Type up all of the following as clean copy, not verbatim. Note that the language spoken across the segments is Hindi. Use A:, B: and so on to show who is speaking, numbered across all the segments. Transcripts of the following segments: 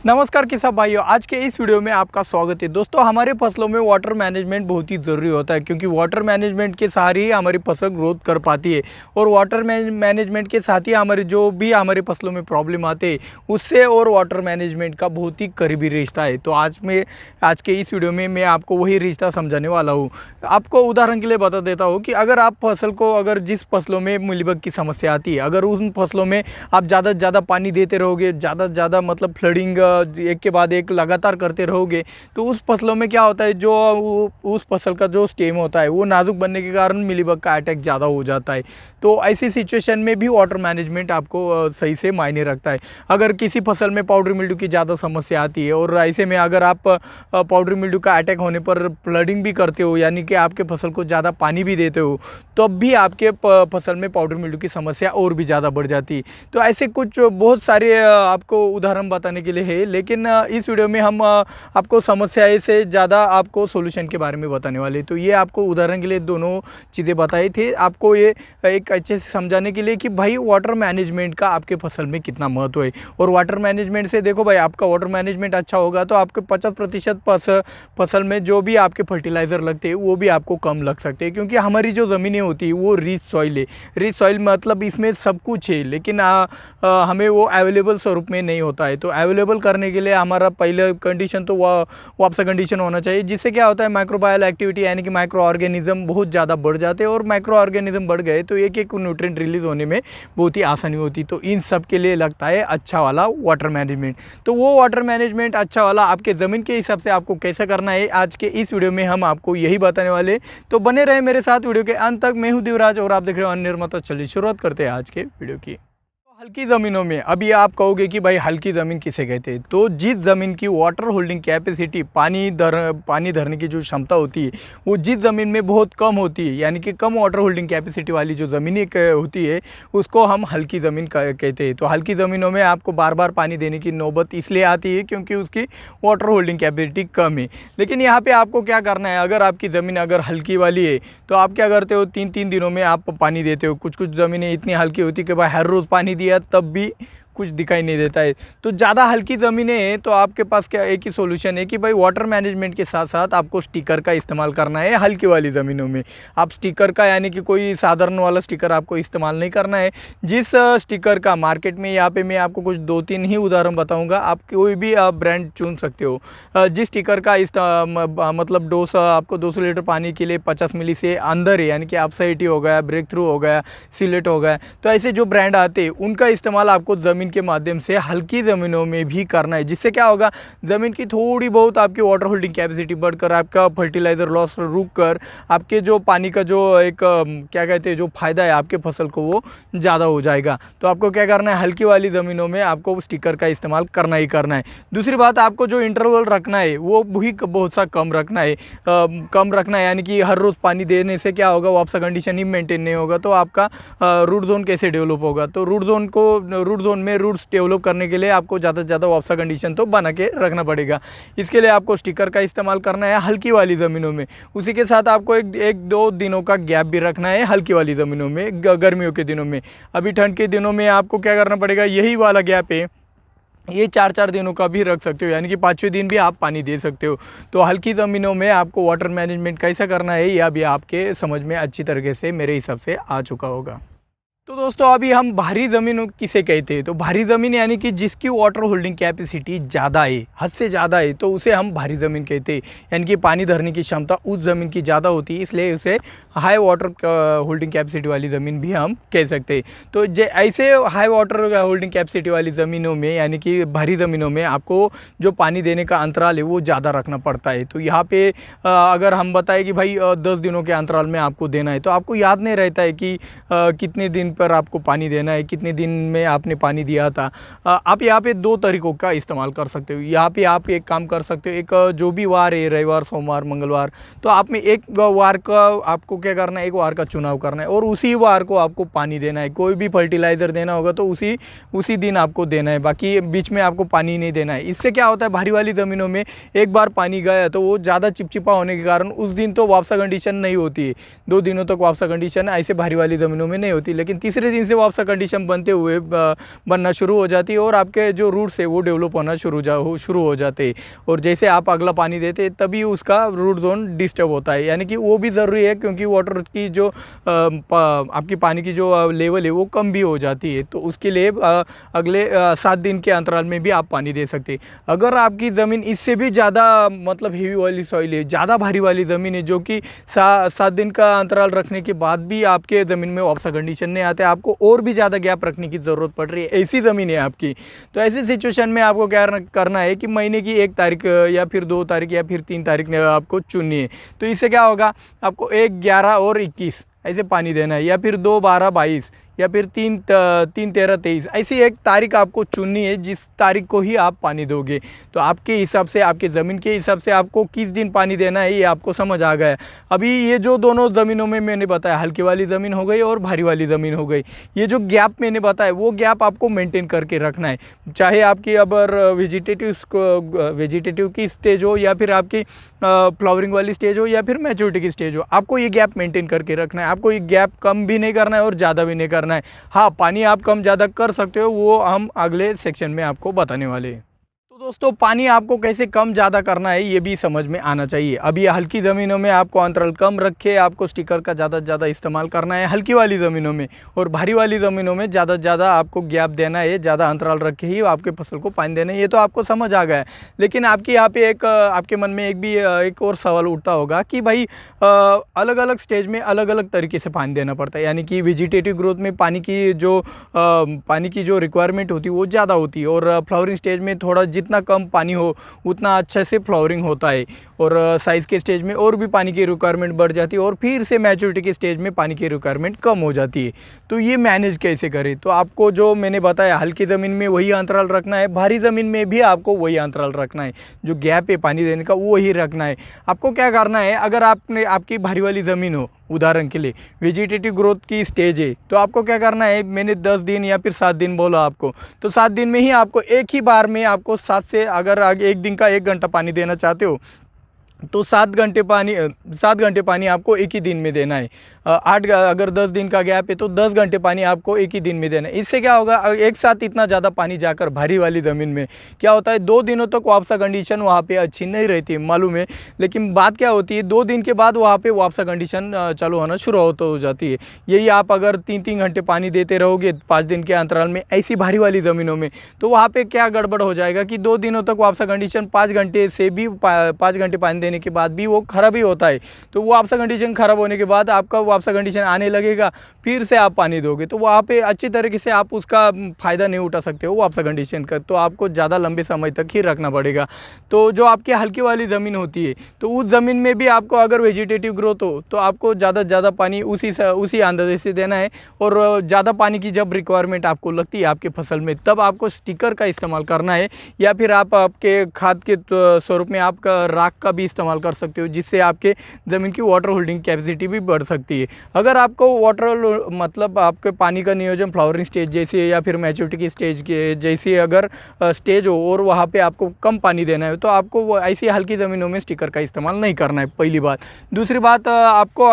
A: नमस्कार किसान भाइयों, आज के इस वीडियो में आपका स्वागत है। दोस्तों, हमारे फसलों में वाटर मैनेजमेंट बहुत ही ज़रूरी होता है, क्योंकि वाटर मैनेजमेंट के सहारे ही हमारी फसल ग्रोथ कर पाती है। और वाटर मैनेजमेंट के साथ ही हमारे फसलों में प्रॉब्लम आते हैं, उससे और वाटर मैनेजमेंट का बहुत ही करीबी रिश्ता है। तो आज के इस वीडियो में मैं आपको वही रिश्ता समझाने वाला हूँ। आपको उदाहरण के लिए बता देता हूँ कि अगर जिस फसलों में मिलीबग की समस्या आती है, अगर उन फसलों में आप ज़्यादा से ज़्यादा पानी देते रहोगे, ज़्यादा से ज़्यादा मतलब फ्लडिंग एक के बाद एक लगातार करते रहोगे, तो उस फसलों में क्या होता है, जो उस फसल का जो स्टेम होता है वो नाजुक बनने के कारण मिलीबग का अटैक ज़्यादा हो जाता है। तो ऐसी सिचुएशन में भी वाटर मैनेजमेंट आपको सही से मायने रखता है। अगर किसी फसल में पाउडर मिल्ड्यू की ज़्यादा समस्या आती है और ऐसे में अगर आप पाउडर मिल्ड्यू का अटैक होने पर फ्लडिंग भी करते हो, यानी कि आपके फसल को ज़्यादा पानी भी देते हो, तब भी आपके फसल में पाउडर मिल्ड्यू की समस्या और भी ज़्यादा बढ़ जाती है। तो ऐसे कुछ बहुत सारे आपको उदाहरण बताने के लिए है, लेकिन इस वीडियो में हम आपको समस्या से ज़्यादा आपको सॉल्यूशन के बारे में बताने वाले। तो ये आपको उदाहरण के लिए दोनों चीज़ें बताई थी, आपको ये एक अच्छे से समझाने के लिए कि भाई वाटर मैनेजमेंट का आपके फसल में कितना महत्व है। और वाटर मैनेजमेंट से देखो भाई, आपका वाटर मैनेजमेंट अच्छा होगा तो आपके 50% फसल में जो भी आपके फर्टिलाइज़र लगते हैं वो भी आपको कम लग सकते हैं, क्योंकि हमारी जो ज़मीनें होती है वो रिच सॉइल है। रिच सॉइल मतलब इसमें सब कुछ है, लेकिन हमें वो अवेलेबल स्वरूप में नहीं होता है। तो अवेलेबल करने के लिए हमारा पहले कंडीशन तो वापसा कंडीशन होना चाहिए, जिससे क्या होता है, माइक्रोबायल एक्टिविटी यानी कि माइक्रो ऑर्गेनिज्म बहुत ज़्यादा बढ़ जाते हैं। और माइक्रो ऑर्गेनिज्म बढ़ गए तो एक एक न्यूट्रिएंट रिलीज होने में बहुत ही आसानी होती। तो इन सब के लिए लगता है अच्छा वाला वाटर मैनेजमेंट। तो वो वाटर मैनेजमेंट अच्छा वाला आपके ज़मीन के हिसाब से आपको कैसे करना है, आज के इस वीडियो में हम आपको यही बताने वाले। तो बने रहे मेरे साथ वीडियो के अंत तक। मैं हूं दिवराज और आप देख रहे हो अनिर्मता। चलिए शुरुआत करते हैं आज के वीडियो की। हल्की ज़मीनों में, अभी आप कहोगे कि भाई हल्की ज़मीन किसे कहते हैं, तो जिस ज़मीन की वाटर होल्डिंग कैपेसिटी, पानी धरने की जो क्षमता होती है वो जिस ज़मीन में बहुत कम होती है, यानी कि कम वाटर होल्डिंग कैपेसिटी वाली जो ज़मीनें होती है उसको हम हल्की ज़मीन कहते हैं। तो हल्की ज़मीनों में आपको बार बार पानी देने की नौबत इसलिए आती है क्योंकि उसकी वाटर होल्डिंग कैपेसिटी कम है। लेकिन यहाँ पर आपको क्या करना है, अगर आपकी ज़मीन अगर हल्की वाली है तो आप क्या करते हो, 3-3 दिनों में आप पानी देते हो। कुछ ज़मीनें इतनी हल्की होती है कि भाई हर रोज़ पानी दिया तब भी कुछ दिखाई नहीं देता है। तो ज़्यादा हल्की ज़मीनें हैं तो आपके पास क्या एक ही सॉल्यूशन है कि भाई वाटर मैनेजमेंट के साथ साथ आपको स्टिकर का इस्तेमाल करना है। हल्की वाली ज़मीनों में आप स्टिकर का, यानी कि कोई साधारण वाला स्टिकर आपको इस्तेमाल नहीं करना है। जिस स्टिकर का मार्केट में, यहाँ पे मैं आपको कुछ 2-3 ही उदाहरण बताऊँगा, आप कोई भी ब्रांड चुन सकते हो। जिस स्टिकर का मतलब डोज आपको 200 लीटर पानी के लिए 50 मिली से अंदर है, यानी कि अपसाइटी हो गया, ब्रेक थ्रू हो गया, सिलेट हो गया, तो ऐसे जो ब्रांड आते हैं उनका इस्तेमाल आपको ज़मीन के माध्यम से हल्की ज़मीनों में भी करना है। जिससे क्या होगा, ज़मीन की थोड़ी बहुत आपकी वाटर होल्डिंग कैपेसिटी बढ़कर, आपका फर्टिलाइज़र लॉस रुक कर, आपके जो पानी का जो एक क्या कहते हैं जो फ़ायदा है आपके फसल को वो ज़्यादा हो जाएगा। तो आपको क्या करना है, हल्की वाली ज़मीनों में आपको स्टिकर का इस्तेमाल करना ही करना है। दूसरी बात, आपको जो इंटरवल रखना है वो भी बहुत सा कम रखना है, यानी कि हर रोज़ पानी देने से क्या होगा, वापसा कंडीशन ही मेंटेन नहीं होगा तो आपका रूट जोन कैसे डेवलप होगा। तो रूट जोन में रूट्स डेवलप करने के लिए आपको ज़्यादा से ज़्यादा वापसा कंडीशन तो बना के रखना पड़ेगा। इसके लिए आपको स्टिकर का इस्तेमाल करना है हल्की वाली ज़मीनों में। उसी के साथ आपको एक 2 दिनों का गैप भी रखना है हल्की वाली ज़मीनों में। गर्मियों के दिनों में, अभी ठंड के दिनों में आपको क्या करना पड़ेगा, यही वाला गैप है, ये 4-4 दिनों का भी रख सकते हो, यानी कि 5वें दिन भी आप पानी दे सकते हो। तो हल्की ज़मीनों में आपको वाटर मैनेजमेंट कैसा करना है यह भी आपके समझ में अच्छी तरीके से मेरे हिसाब से आ चुका होगा। तो दोस्तों, अभी हम भारी ज़मीन किसे कहते हैं, तो भारी ज़मीन यानी कि जिसकी वाटर होल्डिंग कैपेसिटी ज़्यादा है, हद से ज़्यादा है, तो उसे हम भारी ज़मीन कहते हैं। यानी कि पानी धरने की क्षमता उस ज़मीन की ज़्यादा होती है, इसलिए उसे हाई वाटर होल्डिंग कैपेसिटी वाली ज़मीन भी हम कह सकते हैं। तो ऐसे हाई वाटर होल्डिंग कैपेसिटी वाली ज़मीनों में, यानी कि भारी ज़मीनों में आपको जो पानी देने का अंतराल है वो ज़्यादा रखना पड़ता है। तो यहाँ पे अगर हम बताएं कि भाई 10 दिनों के अंतराल में आपको देना है, तो आपको याद नहीं रहता है कि कितने दिन पर आपको पानी देना है, कितने दिन में आपने पानी दिया था। आप यहाँ पे 2 तरीक़ों का इस्तेमाल कर सकते हो। यहाँ पे आप एक काम कर सकते हो, एक जो भी वार है, रविवार, सोमवार, मंगलवार, तो आप में एक वार का आपको क्या करना है, एक वार का चुनाव करना है और उसी वार को आपको पानी देना है। कोई भी फर्टिलाइज़र देना होगा तो उसी दिन आपको देना है, बाकी बीच में आपको पानी नहीं देना है। इससे क्या होता है, भारी वाली ज़मीनों में एक बार पानी गया तो वो ज़्यादा चिपचिपा होने के कारण उस दिन तो वापसा कंडीशन नहीं होती है, 2 दिनों तक वापसा कंडीशन ऐसे भारी वाली ज़मीनों में नहीं होती। लेकिन तीसरे दिन से वापसा कंडीशन बनते हुए बनना शुरू हो जाती है और आपके जो रूट्स है वो डेवलप होना शुरू हो जाते हैं। और जैसे आप अगला पानी देते तभी उसका रूट जोन डिस्टर्ब होता है, यानी कि वो भी ज़रूरी है क्योंकि वाटर की जो आपकी पानी की जो लेवल है वो कम भी हो जाती है। तो उसके लिए अगले 7 दिन के अंतराल में भी आप पानी दे सकते हैं। अगर आपकी ज़मीन इससे भी ज़्यादा मतलब हेवी वाली सॉइल है, ज़्यादा भारी वाली ज़मीन है, जो कि 7 दिन का अंतराल रखने के बाद भी आपके ज़मीन में वापसा कंडीशन नहीं आते, आपको और भी ज़्यादा गैप रखने की ज़रूरत पड़ रही है, ऐसी ज़मीन है आपकी, तो ऐसी सिचुएशन में आपको क्या करना है कि महीने की 1 तारीख या फिर 2 तारीख या फिर 3 तारीख में आपको चुननी है। तो इससे क्या होगा, आपको 1, 11 और 21 ऐसे पानी देना है, या फिर 2, 12, 22 या फिर 3, 13, 23 ऐसी एक तारीख आपको चुननी है जिस तारीख को ही आप पानी दोगे। तो आपके हिसाब से, आपके ज़मीन के हिसाब से आपको किस दिन पानी देना है ये आपको समझ आ गया। अभी ये जो दोनों ज़मीनों में मैंने बताया, हल्की वाली ज़मीन हो गई और भारी वाली ज़मीन हो गई, ये जो गैप मैंने बताया वो गैप आपको मेंटेन करके रखना है। चाहे आपकी अगर वेजिटेटिव की स्टेज हो या फिर आपकी फ्लावरिंग वाली स्टेज हो या फिर मैच्योरिटी की स्टेज हो, आपको ये गैप मेंटेन करके रखना है। आपको ये गैप कम भी नहीं करना है और ज़्यादा भी नहीं करना है। हाँ, पानी आप कम ज़्यादा कर सकते हो, वो हम अगले सेक्शन में आपको बताने वाले हैं। तो दोस्तों, पानी आपको कैसे कम ज़्यादा करना है ये भी समझ में आना चाहिए। अभी हल्की ज़मीनों में आपको अंतराल कम रखे, आपको स्टिकर का ज़्यादा से ज़्यादा इस्तेमाल करना है हल्की वाली ज़मीनों में, और भारी वाली ज़मीनों में ज़्यादा से ज़्यादा आपको गैप देना है, ज़्यादा अंतराल रख के ही आपके फसल को पानी देना है। ये तो आपको समझ आ गया है। लेकिन आपके यहाँ पे आपके मन में एक और सवाल उठता होगा कि भाई अलग अलग स्टेज में अलग अलग तरीके से पानी देना पड़ता है, यानी कि वेजिटेटिव ग्रोथ में पानी की जो रिक्वायरमेंट होती है वो ज़्यादा होती है, और फ्लावरिंग स्टेज में थोड़ा जितना कम पानी हो उतना अच्छे से फ्लावरिंग होता है, और साइज़ के स्टेज में और भी पानी की रिक्वायरमेंट बढ़ जाती है, और फिर से मैच्योरिटी के स्टेज में पानी की रिक्वायरमेंट कम हो जाती है। तो ये मैनेज कैसे करें? तो आपको जो मैंने बताया, हल्की ज़मीन में वही अंतराल रखना है, भारी ज़मीन में भी आपको वही अंतराल रखना है, जो गैप है पानी देने का वो ही रखना है। आपको क्या करना है, अगर आपकी भारी वाली ज़मीन हो, उदाहरण के लिए वेजिटेटिव ग्रोथ की स्टेज है, तो आपको क्या करना है, मैंने 10 दिन या फिर 7 दिन बोला आपको, तो 7 दिन में ही आपको एक ही बार में आपको 7 से, अगर आगे एक दिन का 1 घंटा पानी देना चाहते हो तो 7 घंटे पानी आपको एक ही दिन में देना है। अगर 10 दिन का गैप है तो 10 घंटे पानी आपको एक ही दिन में देना है। इससे क्या होगा, एक साथ इतना ज़्यादा पानी जाकर भारी वाली ज़मीन में क्या होता है, 2 दिनों तक वापसा कंडीशन वहाँ पे अच्छी नहीं रहती है, मालूम है। लेकिन बात क्या होती है, 2 दिन के बाद वहाँ पे वापसा कंडीशन चालू होना शुरू हो जाती है। यही आप अगर 3-3 घंटे पानी देते रहोगे 5 दिन के अंतराल में ऐसी भारी वाली ज़मीनों में, तो वहाँ पर क्या गड़बड़ हो जाएगा कि 2 दिनों तक वापसा कंडीशन 5 घंटे से भी 5 घंटे पानी देने के बाद भी वो खराब ही होता है। तो वो वापसा कंडीशन खराब होने के बाद आपका वापसा कंडीशन आने लगेगा, फिर से आप पानी दोगे तो वहाँ पे अच्छी तरीके से आप उसका फ़ायदा नहीं उठा सकते हो वापसा कंडीशन का, तो आपको ज़्यादा लंबे समय तक ही रखना पड़ेगा। तो जो आपकी हल्की वाली ज़मीन होती है, तो उस ज़मीन में भी आपको अगर वेजिटेटिव ग्रोथ हो तो आपको ज़्यादा से ज़्यादा पानी उसी अंदाजे से देना है, और ज़्यादा पानी की जब रिक्वायरमेंट आपको लगती है आपके फसल में, तब आपको स्टिकर का इस्तेमाल करना है, या फिर आप आपके खाद के स्वरूप में आपका राख का भी इस्तेमाल कर सकते हो, जिससे आपके ज़मीन की वाटर होल्डिंग कैपेसिटी भी बढ़ सकती है। अगर आपको मतलब आपके पानी का नियोजन फ्लावरिंग स्टेज जैसे या फिर मैच्योरिटी की स्टेज के जैसी अगर स्टेज हो और वहाँ पे आपको कम पानी देना है, तो आपको ऐसी हल्की ज़मीनों में स्टिकर का इस्तेमाल नहीं करना है, पहली बात। दूसरी बात, आपको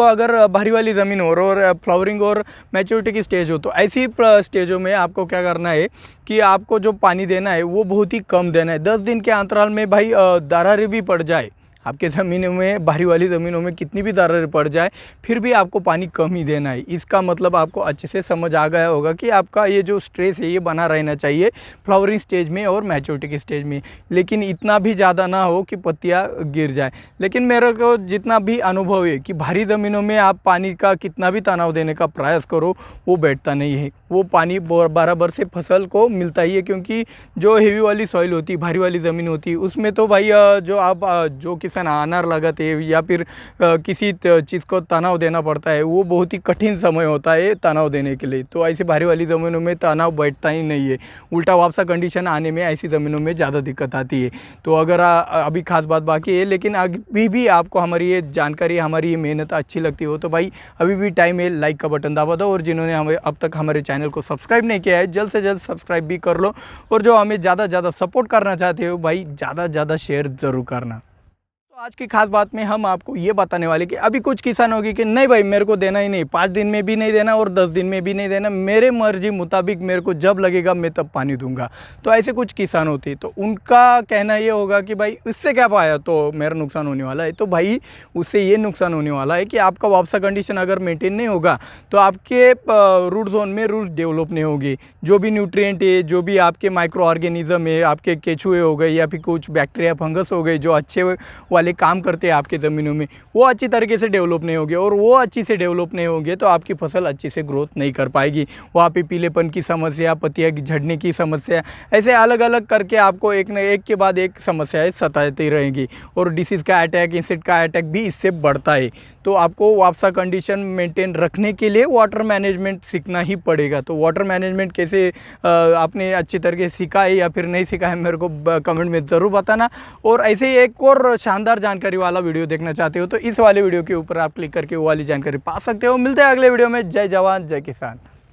A: अगर भारी वाली ज़मीन हो और फ्लावरिंग और मैच्योरिटी की स्टेज हो, तो ऐसी स्टेजों में आपको क्या करना है कि आपको जो पानी देना है वो बहुत ही कम देना है। 10 दिन के अंतराल में भाई दरारें भी पड़ जाए, आपके ज़मीनों में, भारी वाली ज़मीनों में कितनी भी दरारें पड़ जाए, फिर भी आपको पानी कम ही देना है। इसका मतलब आपको अच्छे से समझ आ गया होगा कि आपका ये जो स्ट्रेस है ये बना रहना चाहिए फ्लावरिंग स्टेज में और मैच्योरिटी के स्टेज में, लेकिन इतना भी ज़्यादा ना हो कि पत्तियाँ गिर जाए। लेकिन मेरे को जितना भी अनुभव है कि भारी ज़मीनों में आप पानी का कितना भी तनाव देने का प्रयास करो, वो बैठता नहीं है, वो पानी बराबर से फसल को मिलता ही है, क्योंकि जो हेवी वाली सॉइल होती है, भारी वाली ज़मीन होती है, उसमें तो भाई जो किसान अनार लगाते हैं या फिर किसी चीज़ को तनाव देना पड़ता है, वो बहुत ही कठिन समय होता है तनाव देने के लिए। तो ऐसी भारी वाली ज़मीनों में तनाव बैठता ही नहीं है, उल्टा वापसा कंडीशन आने में ऐसी ज़मीनों में ज़्यादा दिक्कत आती है। तो अगर अभी खास बात बाकी है, लेकिन अभी भी आपको हमारी ये जानकारी, हमारी ये मेहनत अच्छी लगती हो तो भाई अभी भी टाइम है, लाइक का बटन दबा दो, और जिन्होंने हमें अब तक हमारे चैनल को सब्सक्राइब नहीं किया है जल्द से जल्द सब्सक्राइब भी कर लो, और जो हमें ज़्यादा से ज़्यादा सपोर्ट करना चाहते हो भाई ज़्यादा से ज़्यादा शेयर ज़रूर करना। तो आज की खास बात में हम आपको ये बताने वाले कि अभी कुछ किसान होगी कि नहीं भाई मेरे को देना ही नहीं, 5 दिन में भी नहीं देना और 10 दिन में भी नहीं देना, मेरे मर्जी मुताबिक मेरे को जब लगेगा मैं तब पानी दूंगा। तो ऐसे कुछ किसान होते हैं, तो उनका कहना ये होगा कि भाई इससे क्या पाया, तो मेरा नुकसान होने वाला है। तो भाई उससे ये नुकसान होने वाला है कि आपका वापसा कंडीशन अगर मेंटेन नहीं होगा तो आपके रूट जोन में रूट्स डेवलप नहीं होगी। जो भी न्यूट्रिएंट है, जो भी आपके माइक्रो ऑर्गेनिज्म है, आपके केचुए हो गए या फिर कुछ बैक्टीरिया फंगस हो गए जो अच्छे वाले काम करते हैं आपके ज़मीनों में, वो अच्छी तरीके से डेवलप नहीं होंगे, और वो अच्छी से डेवलप नहीं होंगे तो आपकी फसल अच्छी से ग्रोथ नहीं कर पाएगी। वहाँ पे पीलेपन की समस्या, पत्तियाँ झड़ने की समस्या, ऐसे अलग अलग करके आपको एक न एक के बाद एक समस्याएं सताती रहेंगी, और डिसीज़ का अटैक, इंसेक्ट का अटैक भी इससे बढ़ता है। तो आपको वापसा कंडीशन मेंटेन रखने के लिए वाटर मैनेजमेंट सीखना ही पड़ेगा। तो वाटर मैनेजमेंट कैसे आपने अच्छी तरीके से सीखा है या फिर नहीं सीखा है, मेरे को कमेंट में ज़रूर बताना। और ऐसे ही एक और शानदार जानकारी वाला वीडियो देखना चाहते हो तो इस वाले वीडियो के ऊपर आप क्लिक करके वो वाली जानकारी पा सकते हो। मिलते हैं अगले वीडियो में। जय जवान जय किसान।